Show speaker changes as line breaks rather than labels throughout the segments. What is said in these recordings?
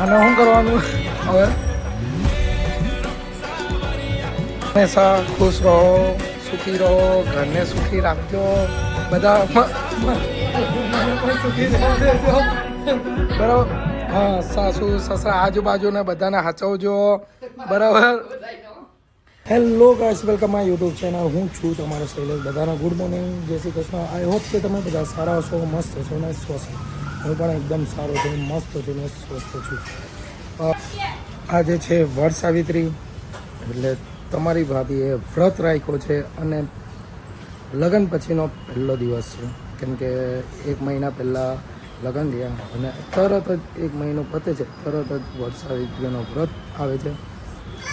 આને શું કરવાનું હવે? હંમેશા ખુશ રહો, સુખી રહો, ઘરને સુખી રાખજો, બધા સુખી રહેજો. બરાબર. હા, સાસુ સસરા આજુબાજુને બધાને સાચવજો. બરાબર. Hello guys, welcome my YouTube channel. હું છું તમારો શૈલેષ. બધાને ગુડ મોર્નિંગ, જય શ્રી કૃષ્ણ. આઈ હોપ કે તમે બધા સારા હશો, મસ્ત હશો ને સ્વસ્થ. હું પણ એકદમ સારો છું, મસ્ત છું ને સ્વસ્થ છું. આજે છે વટ સાવિત્રી, એટલે તમારી ભાભીએ વ્રત રાખ્યો છે અને લગ્ન પછીનો પહેલો દિવસ છે. કેમ કે 1 મહિના પહેલાં લગ્ન થયા અને તરત જ 1 મહિનો પતે છે, તરત જ વટ સાવિત્રીનો વ્રત આવે છે.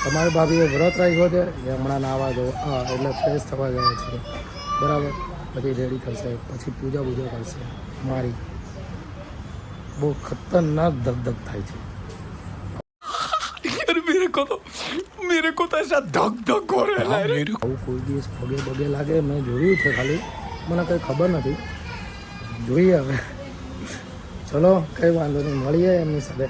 તમારી ભાભીએ વ્રત રાખ્યો છે એ હમણાં નાવા દો એટલે ફ્રેશ થવા ગયા છે. બરાબર. પછી રેડી થશે, પછી પૂજા કરશે. મારી બહુ ખતરનાક ધક થાય છે. मेरे को तो ऐसा धक हो रहा है. આવું કોઈ દિવસ પગે લાગે મેં જોયું છે, ખાલી મને કંઈ ખબર નથી. જોઈએ હવે. ચલો, કંઈ વાંધો નહીં, મળીએ એમની સાથે.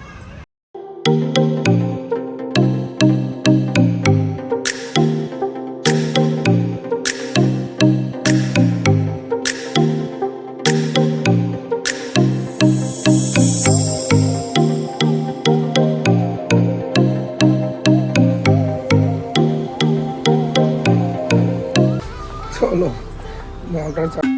ચલો, આગળ ચાલો.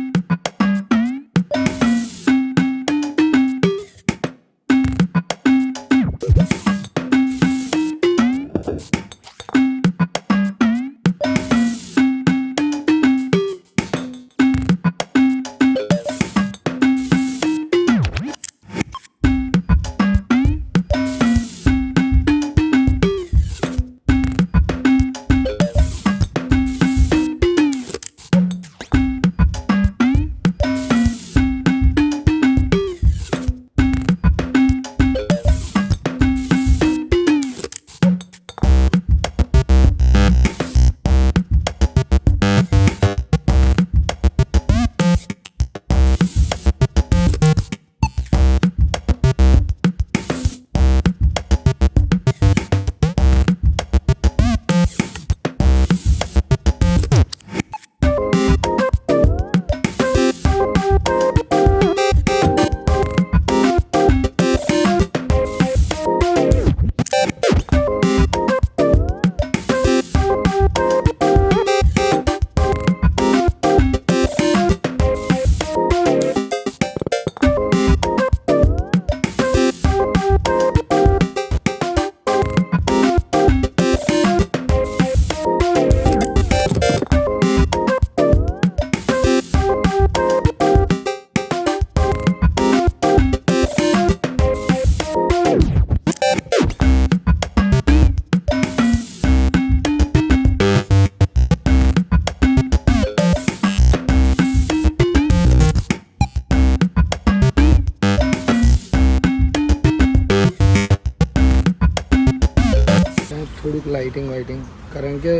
થોડીક લાઇટિંગ કારણ કે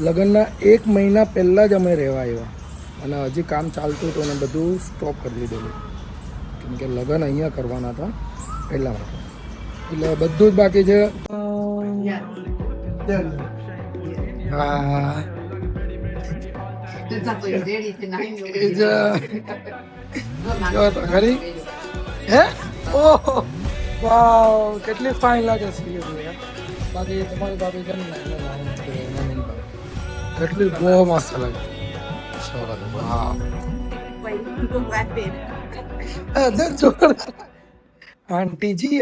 લગ્નના 1 મહિના પહેલાં જ અમે રહેવા આવ્યા અને હજી કામ ચાલતું હતું અને બધું સ્ટોપ કરી દીધેલું. કેમ કે લગ્ન અહીંયા કરવાના હતા એટલા માટે, એટલે બધું જ બાકી છે. હા, ખરી હે? ઓહો વાવ, કેટલી ફાઇન લાગે છે. બાકી તમારી ભાભી કેમ કેટલી બહુ મસ્ત લાગે. આંટીજી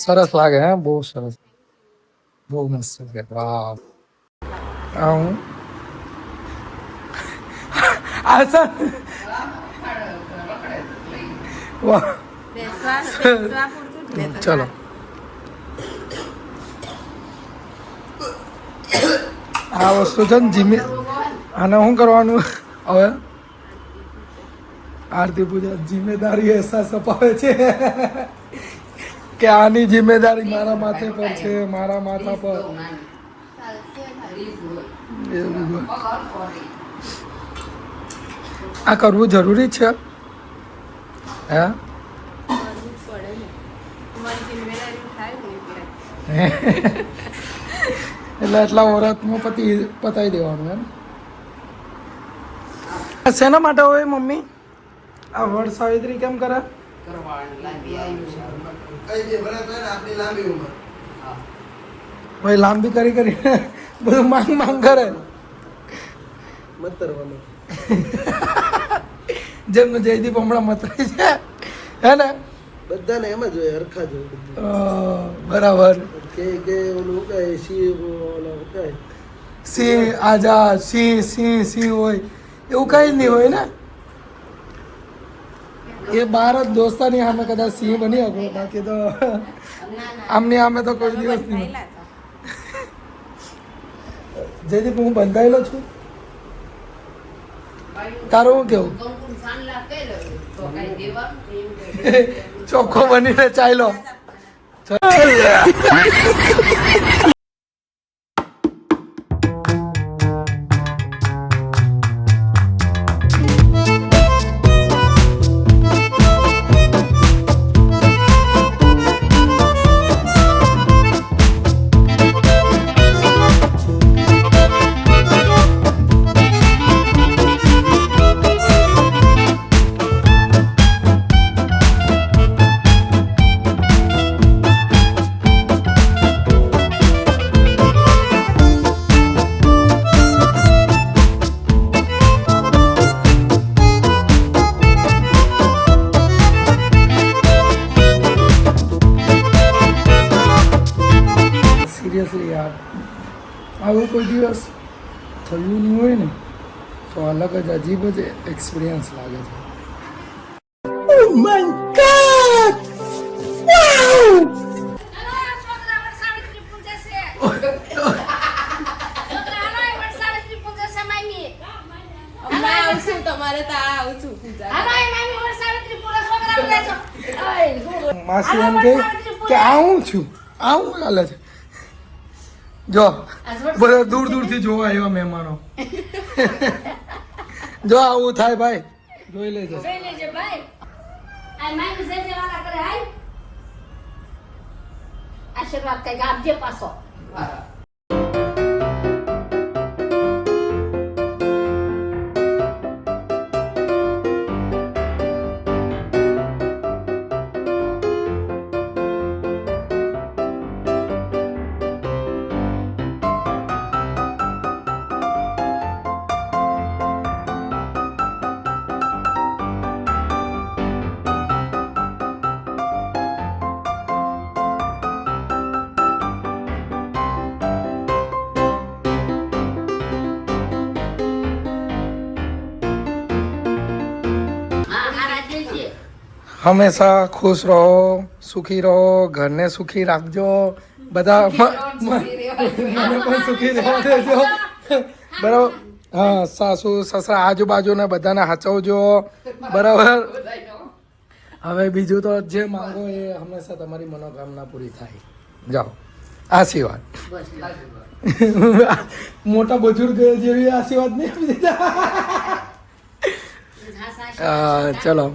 સરસ લાગે. હે, બહુ સરસ, બહુ મસ્ત છે. વાહ. હું આસા વાહ. ચલો, આ વસ્તુ છે ને જીમે. આને શું કરવાનું હવે? આરતી પૂજા જિમ્મેદારી અહેસાસ અપાવે છે કે આની જિમ્મેદારી મારા માથે પર છે, મારા માથા પર. એવું હોય. આ કરવું જરૂરી છે હે એટલે એટલા વર્ષમાં પતાવી દેવાનું એમ. શેના માટે હોય મમ્મી આ વડ સાવિત્રી કેમ કરે? ભાઈ લાંબી કરી કરીને બધું માંગ કરે. જેમ જયદીપ હમણાં મતરાય છે હે ને
બધાને એમ જ હોય હરખા જ હોય.
બરાબર.
કે ઓલું કઈ
સિંહ આજા સિંહ હોય એવું કઈ જ નહીં હોય ને. એ બાર જ દોસ્તાની સામે કદાચ સિંહ બની શકો, બાકી તો આમની સામે તો કોઈ દિવસ નહીં. જયદીપ હું બંધાયેલો છું. તારું શું કેવું? ચોખ્ખો બનીને ચાલ્યો. સિરિયસલી યાર આવું કોઈ દિવસ થયું નહીં હોય ને તો અલગ જ અજીબ જ એક્સપિરિયન્સ લાગે છે. Oh my God! માસી એમ કે આવું છું આવું ચાલે છે. જો બધા દૂર દૂરથી જોવા આવ્યા મહેમાનો. જો આવું થાય ભાઈ, જોઈ લેજો.
આશીર્વાદ કઈક આપજે પાછો.
હંમેશા ખુશ રહો, સુખી રહો, ઘરને સુખી રાખજો, બધા મને પણ સુખી રહેવા દેજો. બરાબર. હા, સાસુ સસરા આજુબાજુને બધાને સાચવજો. બરાબર. હવે બીજું તો જે માંગો એ હંમેશા તમારી મનોકામના પૂરી થાય. જાઓ, આશીર્વાદ. મોટા બજુર્ગ જેવી આશીર્વાદ નહીં આપી દીધા. ચલો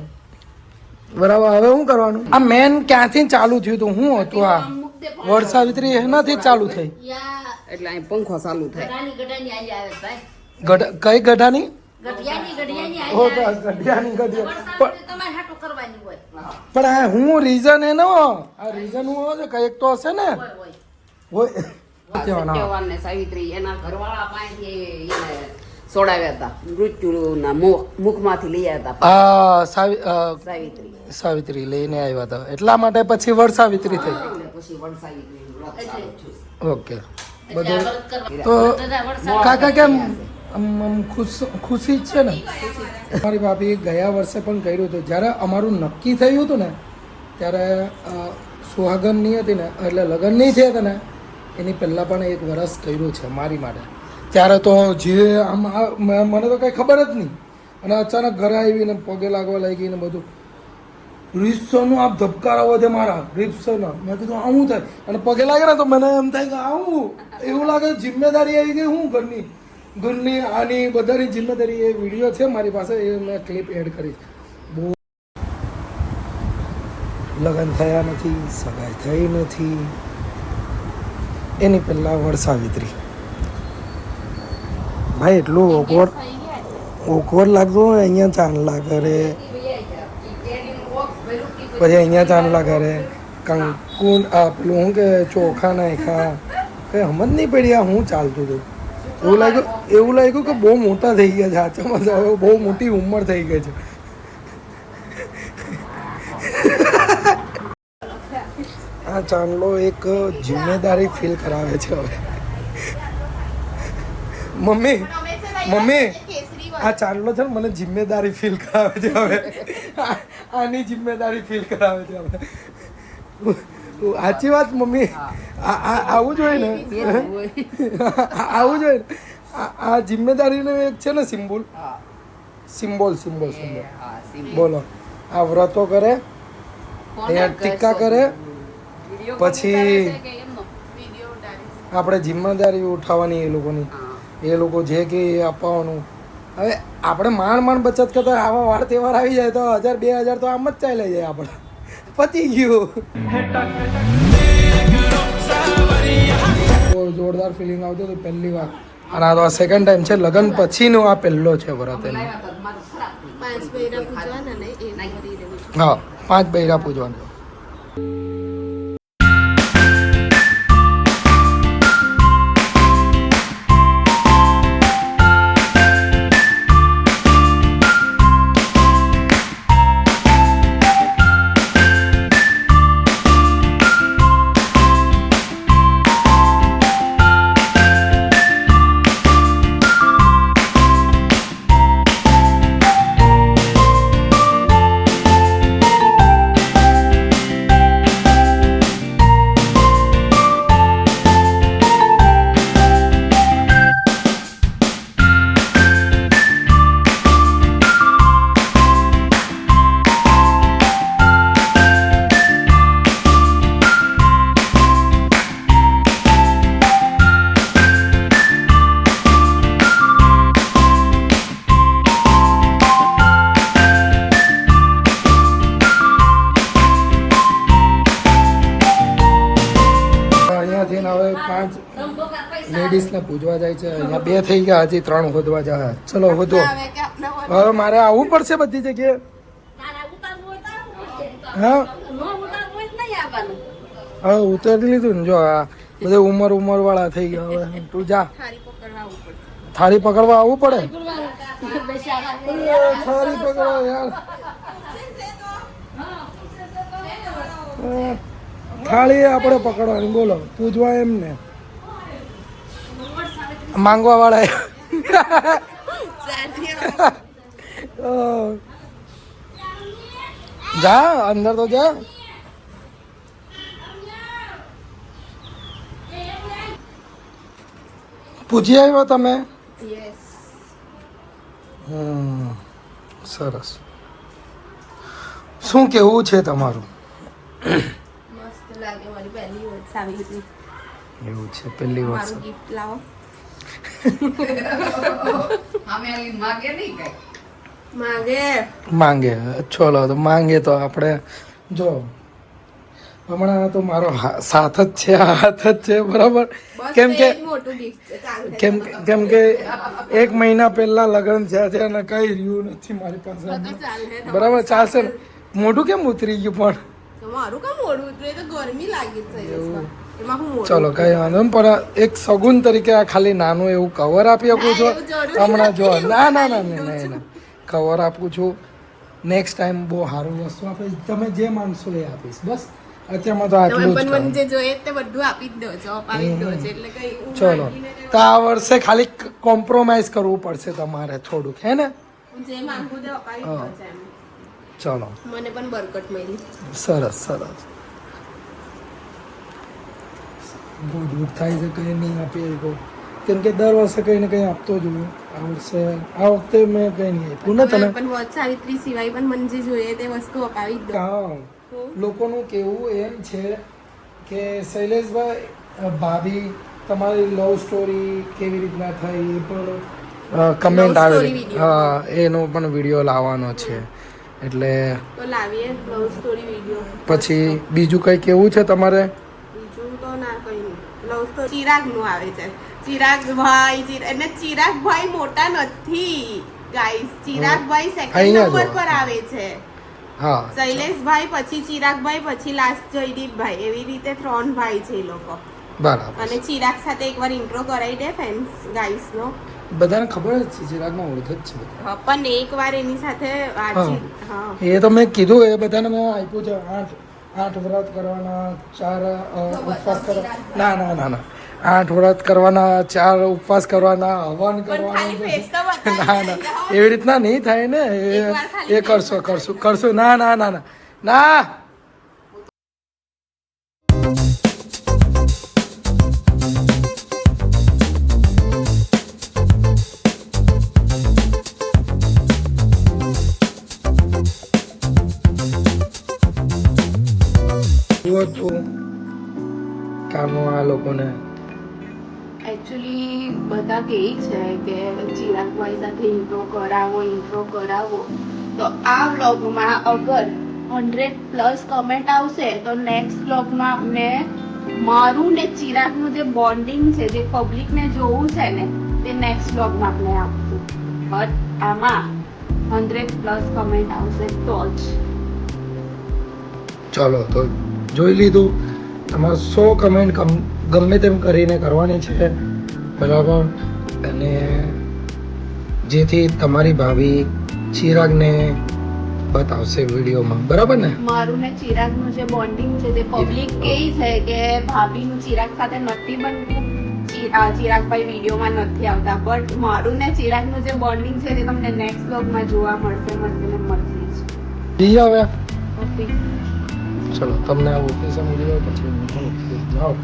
બરાબર. હવે શું કરવાનું? આ મેન ક્યાંથી ચાલુ થયું હતું? શું હતું આ વડ સાવિત્રી? એનાથી જ ચાલુ થઈ.
એટલે અહીં પંખો ચાલુ થાય.
કઈ ગઢાની? પણ આ હું રીઝન એનો આ રીઝન હું હોય કઈક તો હશે ને.
સત્યવાન ને સાવિત્રી એના ઘરવાળા પાસેથી એને સોડાવ્યા હતા, મૃત્યુના મુખમાંથી લઈ આવ્યા હતા. સાવિત્રી
લઈને આવ્યા હતા એટલા માટે પછી વડ સાવિત્રી થઈ.
પછી વડ સાવિત્રી.
ઓકે. બધું તો કાકા કેમ ખુશી જ છે ને? મારી ભાભી ગયા વર્ષે પણ કર્યું હતું. જ્યારે અમારું નક્કી થયું હતું ને ત્યારે સુહાગન નહીં હતી ને, એટલે લગ્ન નહીં થયા હતા ને એની પહેલાં પણ એક વર્ષ કર્યું છે મારી માટે. ત્યારે તો જે આમ મને તો કંઈ ખબર જ નહીં, અને અચાનક ઘરે આવીને પગે લાગવા લાગી ને બધું. રીતસરનું આપ ધબકારા વધે મારા રીતસરના. મેં કીધું આવું થાય અને પગે લાગે ને તો મને એમ થાય કે આવું એવું લાગે જિમ્મેદારી આવી ગઈ હું ઘરની આની બધાની જિમ્મેદારી. એ વિડીયો છે મારી પાસે, એ મેં ક્લિપ એડ કરીશ. બહુ લગ્ન થયા નથી, સગાઈ થઈ નથી, એની પહેલાં વરસાવિત્રી. ભાઈ એટલું ઓકવર્ડ લાગતું હોય. અહીંયા ચાંદલા કરે, પછી અહીંયા ચાંદલા કરે, કંકુ પેલું શું કે ચોખા નાખ્યા, કંઈ સમજ નહીં પડી આ શું ચાલતું હતું. એવું લાગ્યું કે બહુ મોટા થઈ ગયા છે. આચામાં હવે બહુ મોટી ઉંમર થઈ ગઈ છે. આ ચાંદલો એક જિમ્મેદારી ફીલ કરાવે છે હવે. મમ્મી આ ચાંદલો છે ને મને જિમ્મેદારી ફીલ કરાવે છે હવે. આની જિમ્મેદારી ફીલ કરાવે છે હવે. સાચી વાત મમ્મી, આવું જોઈએ ને, આવું જોઈએ ને. આ જિમ્મેદારીનો એક છે ને સિમ્બોલ. બોલો, આ વ્રતો કરે, અહીંયા ટીકા કરે, પછી આપણે જિમ્મેદારી ઉઠાવવાની એ લોકોની. એ લોકો જે કે એ આપવાનું. હવે આપણે માંડ બચત કરતા આવા વાર તહેવાર આવી જાય તો 1000-2000 તો આમ જ ચાલી જાય આપણે. પતી ગયું. બહુ જોરદાર ફિલિંગ આવતું હતું પહેલી વાર. અને આ તો આ સેકન્ડ ટાઈમ છે. લગ્ન પછીનો આ પહેલો છે વ્રત એનો. હા, 5 બૈરા પૂજવાના. હવે 5 લેડીઝને પૂજવા જાય છે. અહીંયા 2 થઈ ગયા, હજી 3 હોદવા જાય. ચલો હોદો. હવે મારે આવવું પડશે બધી જગ્યાએ. હા હવે ઉતરી લીધું ને. જો આ બધા ઉંમર વાળા થઈ ગયા. હવે તું જા, થાળી પકડવા આવવું પડે. થાળી પકડવા યાર, થાળી આપણે પકડવાની. બોલો, પૂજવા એમ ને માંગવા વાળા. જા અંદર તો જા. પૂછી આવ્યો તમે? સરસ. શું કેવું છે તમારું? એવું છે, પહેલી વર્ષ માંગે. ચલો તો માંગે તો આપણે જો હમણાં તો મારો સાથ જ છે, હાથ જ છે, બરાબર. કેમ કે 1 મહિના પહેલા લગ્ન થયા છે અને કઈ રહ્યું નથી મારી પાસે, બરાબર. ચાલશે ને. મોઢું કેમ ઉતરી ગયું પણ? ચલો કઈ વાંધો નહીં, પણ એક સગુન તરીકે આ ખાલી નાનું એવું કવર આપી શકું છું હમણાં. જો ના કવર આપું છું. નેક્સ્ટ ટાઈમ બહુ સારું વસ્તુ આપીશ. તમે જે માનશો એ આપીશ. બસ અત્યારમાં તો આટલું જ. ચલો તો આ વર્ષે ખાલી કોમ્પ્રોમાઇઝ કરવું પડશે તમારે થોડુંક, હે ને? ચલો,
મને પણ બરકત મળી.
સરસ. બહુ દૂર થાય છે, કંઈ નહીં આપીએ. કેમ કે દર વર્ષે કંઈ ને કંઈ આપતો જ હોઉં. આ વર્ષે આ વખતે મેં કંઈ નહીં આપ્યું ને તને.
પણ વટ સાવિત્રી સિવાય પણ મને જે જોઈએ તે વસ્તુ અપાવી જ દો.
હા લોકોનું કહેવું એમ છે કે શૈલેષભાઈ ભાભી તમારી લવ સ્ટોરી કેવી રીતના થઈ એ પણ કમેન્ટ
Love story
આવે
video.
હા એનો પણ વિડીયો લાવવાનો છે એટલે
તો લાવીએ લવ સ્ટોરી વિડીયો.
પછી બીજું કંઈ કેવું છે તમારે?
બીજું તો ના કઈ નહીં. લવ સ્ટોરી ચિરાગનું આવે છે. ચિરાગભાઈ એટલે ચિરાગભાઈ મોટા નથી ગાઈસ. ચિરાગભાઈ સેકન્ડ
અહીંયા
નંબર
જો.
પર આવે છે.
હા
શૈલેષભાઈ પછી ચિરાગભાઈ પછી લાસ્ટ જયદીપભાઈ એવી રીતે 3 ભાઈ છે એ લોકો.
બરાબર
અને ચિરાગ સાથે એકવાર ઇન્ટ્રો કરાવી દે ફેન્સ ગાઈસ નો.
બધાને ખબર જ છે ચિરાગમાં ઓળખ જ છે બધા.
પણ એકવાર એની સાથે વાતચીત હા
એ તો મેં કીધું એ બધાને મેં આપ્યું છે 8 વ્રત કરવાના 4 ઉપવાસ કરવા ના ના ના ના 8 વ્રત કરવાના 4 ઉપવાસ કરવાના હવન
પણ ખાલી
કરવાના
face તો બતાવી
ના ના
દે.
એવી રીતના નહીં થાય ને
એકવાર ખાલી
એ કરશું ના ના ના ના ના જુઓ તો કામો આ લોકોને
એકચ્યુઅલી બધા કહે છે કે ચિરાગભાઈ સાથે ઇન્ટ્રો કરાવો તો આ વ્લોગમાં અગર 100+ કમેન્ટ આવશે તો નેક્સ્ટ વ્લોગમાં આપણે મારું ને ચિરાગનું જે બોન્ડિંગ છે જે પબ્લિકને જોવું છે ને તે નેક્સ્ટ વ્લોગમાં આપણે આપશું. બટ આમાં 100+ કમેન્ટ આવશે તો જ.
ચાલો તો જોઈ લીધું તમારે 100 કમેન્ટ ગમે તેમ કરીને કરવાની છે બરાબર અને જેથી તમારી ભાભી ચિરાગને બતાવશે વિડીયોમાં બરાબર ને
મારું ને ચિરાગનું જે બોન્ડિંગ છે તે પબ્લિક કહે છે કે ભાભીનું ચિરાગ સાથે નથી બનતું, ચિરાગભાઈ વિડીયોમાં નથી આવતા. બટ મારું ને ચિરાગનું જે બોન્ડિંગ છે તે તમને નેક્સ્ટ વ્લોગમાં જોવા મળશે જ.
જી હવે
ઓકે
ચલો તમને આ ઓફિસે મળી જાઓ પછી હું પણ ઓફિસ જાઓ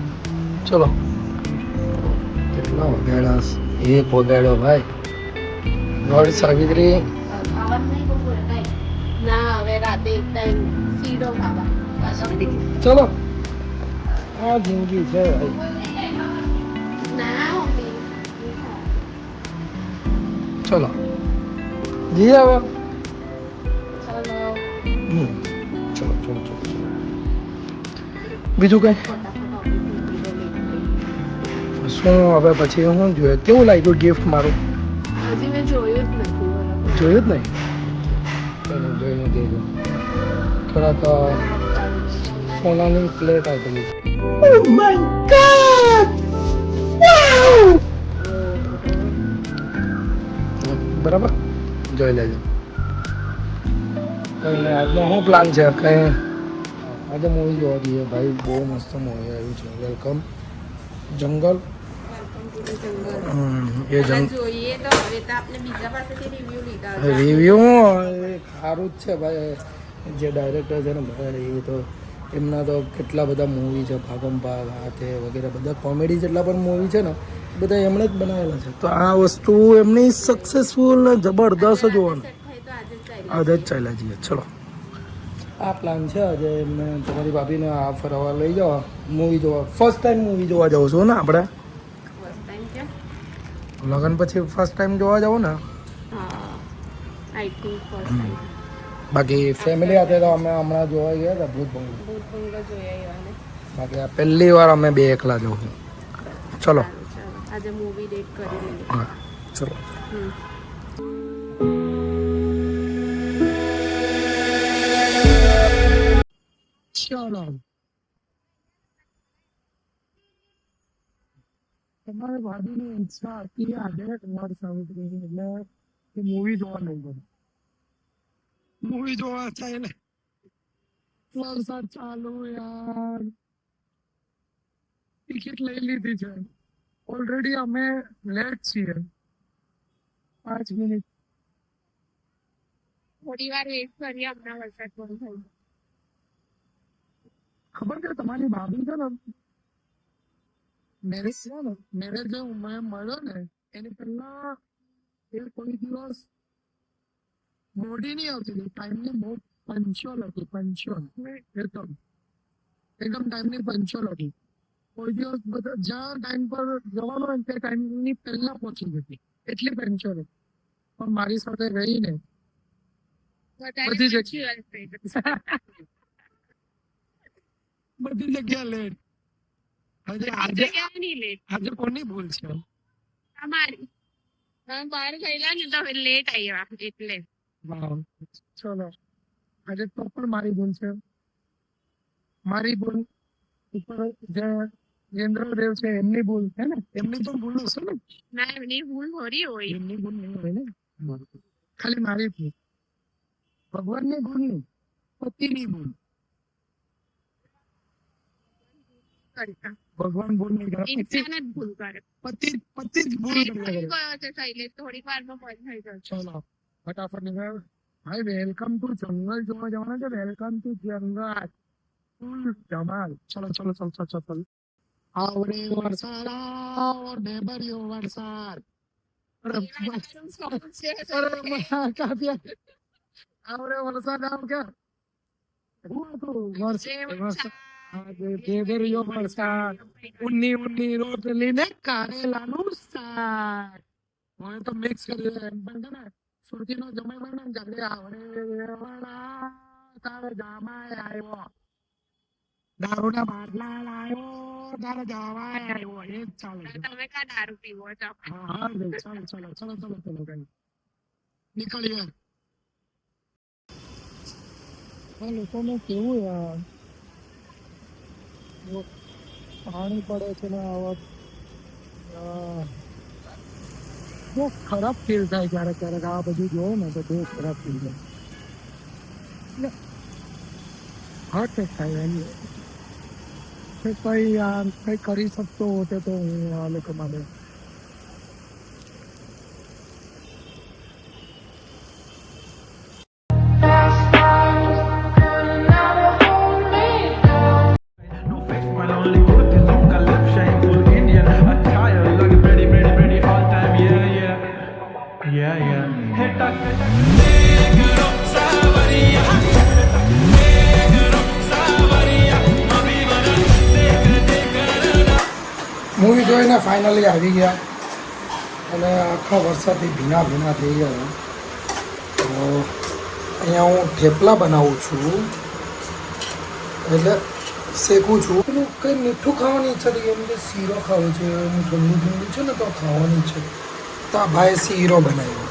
ચલો કેટલા વગાડ્યા એક વગાડ્યો ભાઈ વડ સાવિત્રી
ખાવાનું નહીં બપોરે કાંઈ? ના હવે રાતે એક ટાઈમ સીડો ખાવા.
ચલો આ જિંદગી છે ભાઈ
ના મમ્મી.
ચલો જી હવે
ચલો
ચલો ચલો ચલો ચલો બીજું કઈ શું હવે પછી હું જોઈએ કેવું લાગ્યું ગિફ્ટ મારું
હજી મેં જોયું જ નથી બોલો.
જોયું જ નહીં ચલો જોઈને દેજો થોડાક સોનાની પ્લેટ આપેલી બરાબર જોઈ લેજો એટલે આજનો શું પ્લાન છે કઈ આજે મૂવી જોવા જઈએ ભાઈ બહુ મસ્ત મૂવી આવ્યું છે વેલકમ જંગલ એ જંગ
જોઈએ તો હવે તો આપણે બીજા પાસેથી રિવ્યુ લીધા હતા.
રિવ્યુ સારું જ છે ભાઈ જે ડાયરેક્ટર છે ને ભાઈ એ તો એમના તો કેટલા બધા મૂવી છે ભાગમ ભાગ આ તે વગેરે બધા કોમેડી જેટલા પણ મૂવી છે ને એ બધા એમણે જ બનાવેલા છે તો આ વસ્તુ એમની સક્સેસફુલ ને જબરદસ્ત જોવાનું
થાય તો આજે જ ચાલી.
આજે જ ચાલ્યા જઈએ ચલો આ પ્લાન છે આજે એમને તમારી ભાભીને આ ફરવા લઈ જવા મૂવી જોવા ફર્સ્ટ ટાઈમ મૂવી જોવા જાઉં છું ને આપણે
ફર્સ્ટ ટાઈમ કે
લગ્ન પછી ફર્સ્ટ ટાઈમ જોવા જાઉં ને
હા આઈ થિંક ફર્સ્ટ ટાઈમ
બાકી ફેમિલી સાથે તો અમે હમણાં જોવા ગયા હતા ભૂત બંગલો
ભૂત બંગલો જોયા એવાને.
બાકી આ પહેલી વાર અમે બે એકલા જવું ચલો
ચાલો આજે મૂવી ડેટ કરી લઈએ.
હા ચલો
હમ.
ચલો તમારે ભાભીની ઈચ્છા હતી આજે તમારી સાવિત્રી એટલે એ મૂવી જોવા નહીં ગયું મૂવી જોવા છે એટલે વરસાદ ચાલુ યાર ટિકિટ લઈ લીધી છે ઓલરેડી અમે લેટ છીએ 5 મિનિટ
થોડી વાર વેઇટ કરીએ હમણાં વરસાદ બંધ થઈ જાય.
ખબર છે તમારી ભાભી છે ને મેરેજ થયો ને મેરેજ મેં મળ્યો ને એની પહેલા એ કોઈ દિવસ મોડી નહીં આવતી હતી ટાઈમની બહુ પંચોલ હતી પંચોલ એકદમ એકદમ ટાઈમની પંચોલ હતી કોઈ દિવસ બધા જ્યાં ટાઈમ પર જવાનું હોય તે ટાઈમની પહેલા પહોંચી જતી એટલી પંચોલ હતી પણ મારી સાથે રહીને બધી જગ્યા બધી જગ્યા લેટ આજે આજે આજે કોની ભૂલ છે
અમારી તમે બહાર ગયેલા ને તો લેટ આવ્યા એટલે
વાવ ચલો આજે તો પણ મારી ભૂલ છે મારી ભૂલ ઉપર જે જેન્દ્રદેવ છે એમની ભૂલ છે ને એમની તો ભૂલ હશે ને
ના એમની ભૂલ થોડી હોય
એમની ભૂલ નહીં હોય ને ખાલી મારી ભૂલ ભગવાનની ભૂલ નહીં પતિની ભૂલ ભગવાન ભૂલ નહીં કરે
ઇન્સાન જ ભૂલ કરે
પતિ પતિ જ ભૂલ કરે
ગયો છે શૈલેષ થોડીક વારમાં બંધ થઈ જશે
ચલો ફટાફટ નીકળ ભાઈ વેલકમ ટુ જંગલ જોવા જવાના છે વેલકમ ટુ જંગલ ફૂલ ધમાલ ચલો ચલો ચલો ચલો ચલો આવડે વરસાદ આવો ડેબરિયો વરસાદ અરે કાપ્યા આવડે વરસાદ આવ કે હું હતું વરસાદ ડેબરિયો વરસાદ ઉન્ની ઉન્ની રોટલી ને કારેલાનું શાક મને તો મિક્સ કરી એમ પણ છે ને સુરતીનો જમાઈ બને ને જાડે આવડે વાળા તારે જામાય આવ્યો દારૂના બાટલા લાવ્યો તારે જવાય આવ્યો એ જ ચાલે છે
તમે કા દારૂ પીવો છો
હા હા ભાઈ ચાલો ચાલો ચલો ચલો ચલો કઈ નીકળીએ આ લોકોને કેવું યાર પાણી પડે છે ને આવા બહુ ખરાબ ફીલ થાય ક્યારેક ક્યારેક આ બધું જોઉં ને તો બહુ ખરાબ ફીલ થાય હર્ટ થાય એમ કઈ યાર કઈ કરી શકતો હોતે તો હું આ લોકો માટે
No face, my lonely foot is on left shameful Indian attire like it's ready, ready, ready all time. Yeah, yeah, yeah, yeah. Hey, tak, tak, tak. Negro Savaria, negro Savaria, mami mana, dekh.
Movie જોઈને finally આવી ગયા અને આખા વરસાદથી ભીના ભીના થઈ ગયા તો અહીંયા હું થેપલા બનાવું છું એટલે શેકું છું પેલું કંઈ મીઠું ખાવાની ઈચ્છા થઈ એમ કે શીરો ખાવો છે એમ ઠંડુ ઠંડુ છે ને તો ખાવાની છે તો આ ભાઈ શીરો બનાવ્યો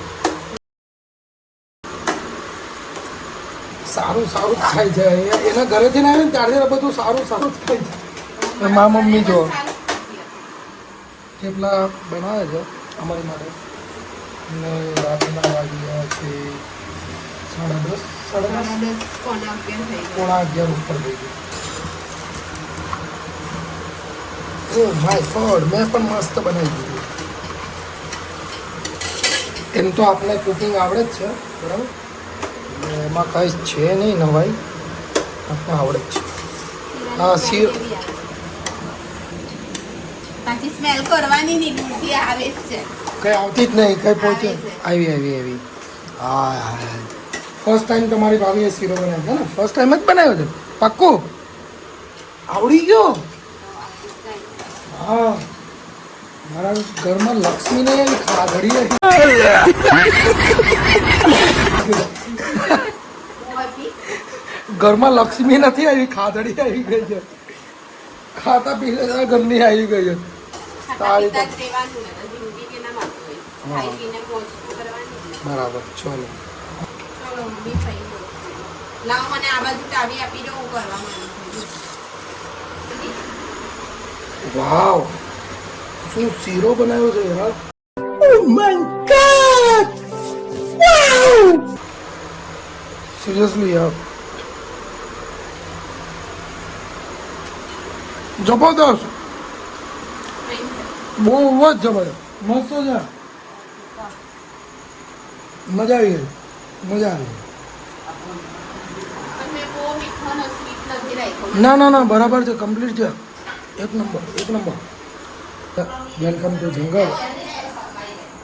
સારું સારું જ ખાઈ જાય એના ઘરેથી ના આવે ને ત્યારે બધું સારું સારું જ ખાઈ જાય મા મમ્મી જો થેપલા બનાવે છે અમારી માટે અને રાતના વાગ્યા છે 10:30 પોણા 11 ઉપર થઈ ગયું ઓ માય ગોડ મેં પણ મસ્ત બનાવી દીધું એમ તો આપણે કુકિંગ આવડે જ છે બરાબર એટલે એમાં કંઈ છે નહીં નવાઈ આપણે આવડે જ છે હા
પાછી સ્મેલ કરવાની ની દૂરથી આવે જ છે
કંઈ આવતી જ નહીં કંઈ પહોંચે આવી આવી આવી હા ફર્સ્ટ ટાઈમ તમારી ભાભીએ શીરો બનાવ્યો છે ને ફર્સ્ટ ટાઈમ જ બનાવ્યો છે પાક્કું આવડી ગયો હા મારા ઘરમાં લક્ષ્મી નહીં આવી ખાધડી ઘરમાં લક્ષ્મી નથી આવી ખાધડી આવી ગઈ છે ખાતા પીતા ઘરની આવી ગઈ છે સારી તો બરાબર ચલો
લાવ મને આ બાજુ ચાવી આપી દો હું કરવા માંગુ
વાવ શું શીરો બનાવ્યો છે યાર oh my God wow seriously યાર જબરદસ્ત બહુ જ જબરદસ્ત મસ્ત છે મજા આવી ગઈ મજા આવી
તમે બહુ મીઠો નથી રાખ્યો
ના ના ના બરાબર છે કમ્પ્લીટ છે એક નંબર વેલકમ ટુ જંગલ.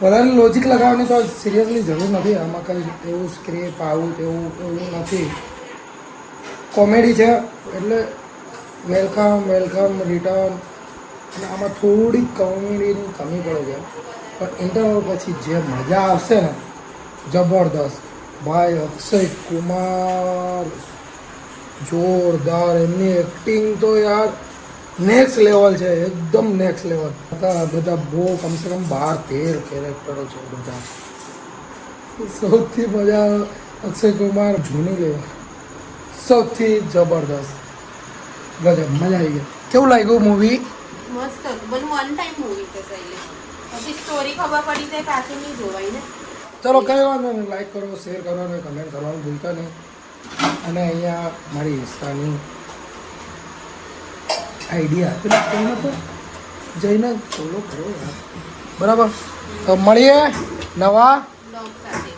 બધાને લોજિક લગાવવાની તો સિરિયસલી જરૂર નથી. આમાં કંઈ એવું સ્ક્રિપ્ટ આવું તેવું એવું નથી. કોમેડી છે એટલે વેલકમ રિટર્ન. અને આમાં થોડીક કોમેડીની કમી પડે છે, પણ ઇન્ટરવલ પછી જે મજા આવશે ને જબરદસ્ત. ભાઈ અક્ષય કુમાર જોરદાર, એમની એક્ટિંગ તો યાર નેક્સ્ટ લેવલ છે, એકદમ નેક્સ્ટ લેવલ. બધા બહુ કમસે કમ 12-13 કેરેક્ટરો છે બધા. સૌથી મજા અક્ષય કુમાર જૂની લેવલ, સૌથી જબરદસ્ત, ગજબ મજા આવી ગઈ. કેવું લાગ્યું મૂવી?
મસ્ત હતું. પણ વન ટાઈમ મૂવી છે શૈલેષ. પછી સ્ટોરી ખબર પડી જાય પાછી નહીં જોવાય ને.
ચલો કઈ વાંધો નહીં, લાઈક કરો, શેર કરો અને કમેન્ટ કરવાનું ભૂલતા નહીં. અને અહીંયા મારી ઇન્સ્ટાની આઈડિયા આપેલી કોઈને તો જઈને ફોલો કરો યાર, બરાબર? તો મળીએ નવા
બ્લોગ સાથે.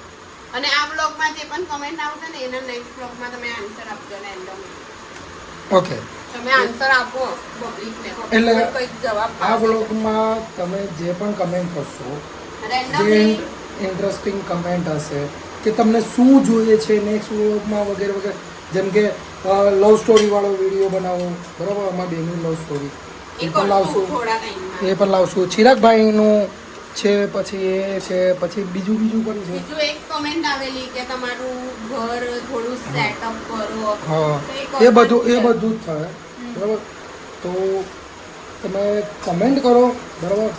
અને આ બ્લોગમાં જે પણ કમેન્ટ આવશે ને એના નેક્સ્ટ બ્લોગમાં તમે આન્સર આપજો રેન્ડમલી.
ઓકે.
તમે આન્સર આપો પબ્લિકને.
એટલે
કંઈક જવાબ
આ વ્લોગમાં તમે જે પણ કમેન્ટ કરશો, જે
રેન્ડમલી
ઇન્ટરેસ્ટિંગ કમેન્ટ હશે કે તમને શું જોઈએ છે નેક્સ્ટ વ્લોગમાં વગેરે વગેરે, જેમ કે લવ સ્ટોરીવાળો વિડીયો બનાવો, બરાબર? અમારા બેની લવ સ્ટોરી એ પણ લાવશું,
થોડા ટાઈમમાં.
એ પણ લાવશું. ચિરાગભાઈનું છે, પછી એ છે, પછી બીજું પણ છે.
બીજું એક કમેન્ટ આવેલી કે તમારું ઘર થોડું સેટઅપ કરો.
હા,
તો
એ બધું જ થાય, બરાબર? તો તમે કમેન્ટ કરો, બરાબર?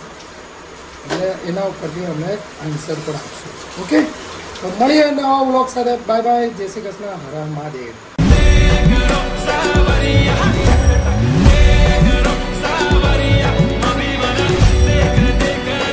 એટલે એના ઉપરથી અમે આન્સર પણ આપશું. ઓકે, તો મળીએ નવા વ્લોગ સાથે. બાય બાય, જય શ્રી કૃષ્ણ, હર હર મહાદેવ.